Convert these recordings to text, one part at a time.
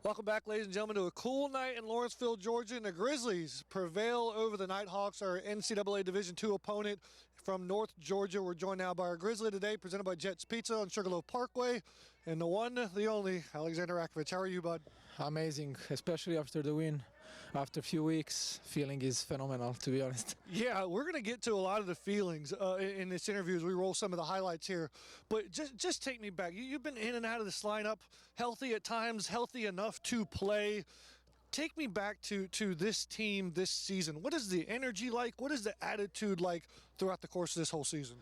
Welcome back, ladies and gentlemen, to a cool night in Lawrenceville, Georgia. And the Grizzlies prevail over the Nighthawks, our NCAA Division II opponent from North Georgia. We're joined now by our Grizzly today, presented by Jet's Pizza on Sugarloaf Parkway. And the one, the only, Aleksandar Rajkovic. How are you, bud? Amazing, especially after the win. After a few weeks, feeling is phenomenal, to be honest. Yeah, we're going to get to a lot of the feelings in this interview as we roll some of the highlights here. But just take me back. You've been in and out of this lineup, healthy at times, healthy enough to play. Take me back to this team this season. What is the energy like? What is the attitude like throughout the course of this whole season?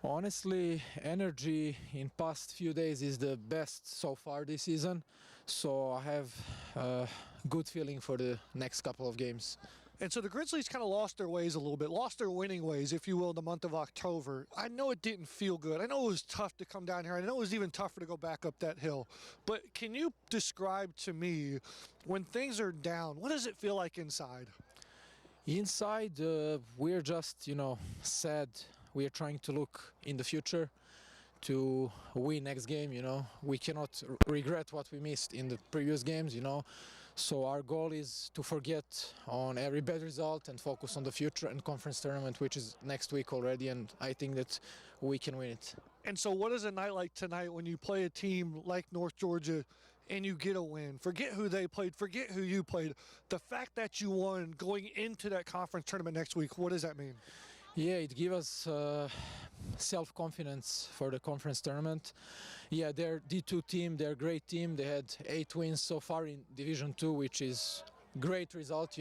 Honestly, energy in past few days is the best so far this season. So I have a good feeling for the next couple of games. And so the Grizzlies kind of lost their ways a little bit, lost their winning ways, if you will, in the month of October. I know it didn't feel good. I know it was tough to come down here. I know it was even tougher to go back up that hill. But can you describe to me, when things are down, what does it feel like inside? Inside, we're just, sad. We are trying to look in the future to win next game, We cannot regret what we missed in the previous games, So our goal is to forget on every bad result and focus on the future and conference tournament, which is next week already, and I think that we can win it. And so what is a night like tonight when you play a team like North Georgia and you get a win? Forget who they played, forget who you played. The fact that you won going into that conference tournament next week, what does that mean? Yeah, it gives us self-confidence for the conference tournament. Yeah, they're D2 team, they're a great team. They had 8 wins so far in Division 2, which is great result,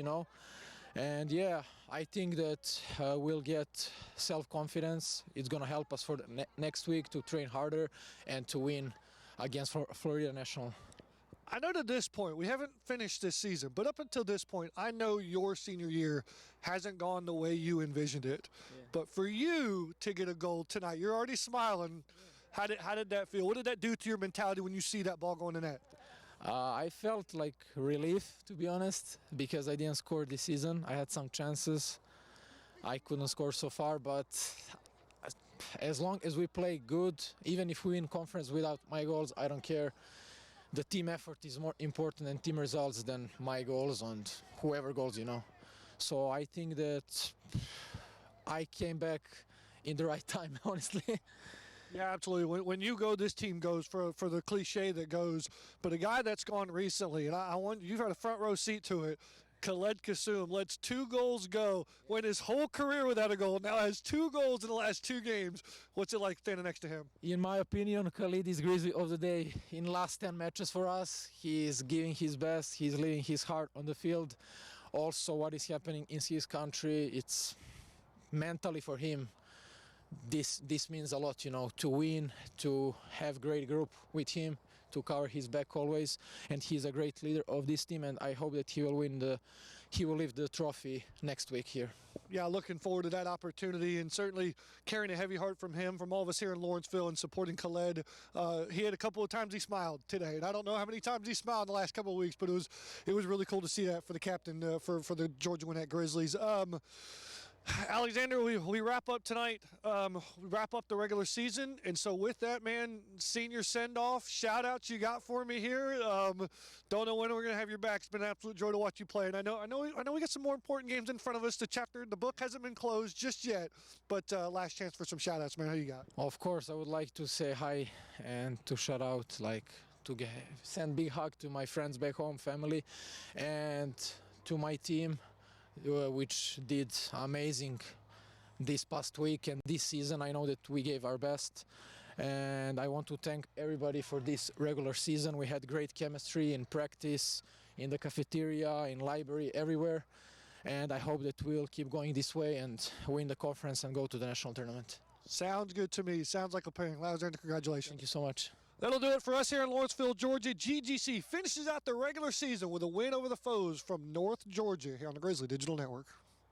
And yeah, I think that we'll get self-confidence. It's going to help us for the next week to train harder and to win against Florida National. I know to this point, we haven't finished this season, but up until this point, I know your senior year hasn't gone the way you envisioned it. Yeah. But for you to get a goal tonight, you're already smiling. Yeah. How did that feel? What did that do to your mentality when you see that ball go in the net? I felt like relief, to be honest, because I didn't score this season. I had some chances. I couldn't score so far, but as long as we play good, even if we win conference without my goals, I don't care. The team effort is more important and team results than my goals and whoever goals, So I think that I came back in the right time, honestly. Yeah, absolutely. When you go, this team goes for the cliche that goes. But a guy that's gone recently, and I want you've had a front row seat to it. Khaled Kasum lets 2 goals go, went his whole career without a goal, now has 2 goals in the last 2 games. What's it like standing next to him? In my opinion, Khaled is Grizzly of the day. In last 10 matches for us, he is giving his best, he's leaving his heart on the field. Also, what is happening in his country, it's mentally for him. This means a lot, to win, to have great group with him, to cover his back always, and he's a great leader of this team, and I hope that he will lift the trophy next week here. Yeah, looking forward to that opportunity, and certainly carrying a heavy heart from him, from all of us here in Lawrenceville, and supporting Khaled. He had a couple of times he smiled today, and I don't know how many times he smiled in the last couple of weeks, but it was really cool to see that for the captain for the Georgia Gwinnett Grizzlies. Aleksandar, we wrap up tonight. We wrap up the regular season, and so with that, man, senior send-off, shout-outs you got for me here. Don't know when we're gonna have your back. It's been an absolute joy to watch you play, and I know we got some more important games in front of us. The book hasn't been closed just yet, but last chance for some shout-outs, man. How you got? Of course, I would like to say hi and to shout out, to send big hug to my friends back home, family, and to my team, which did amazing this past week and this season. I know that we gave our best, and I want to thank everybody for this regular season. We had great chemistry in practice, in the cafeteria, in library, everywhere, and I hope that we'll keep going this way and win the conference and go to the national tournament. Sounds good to me. Sounds like a plan. Aleksandar, congratulations. Thank you so much. That'll do it for us here in Lawrenceville, Georgia. GGC finishes out the regular season with a win over the foes from North Georgia here on the Grizzly Digital Network.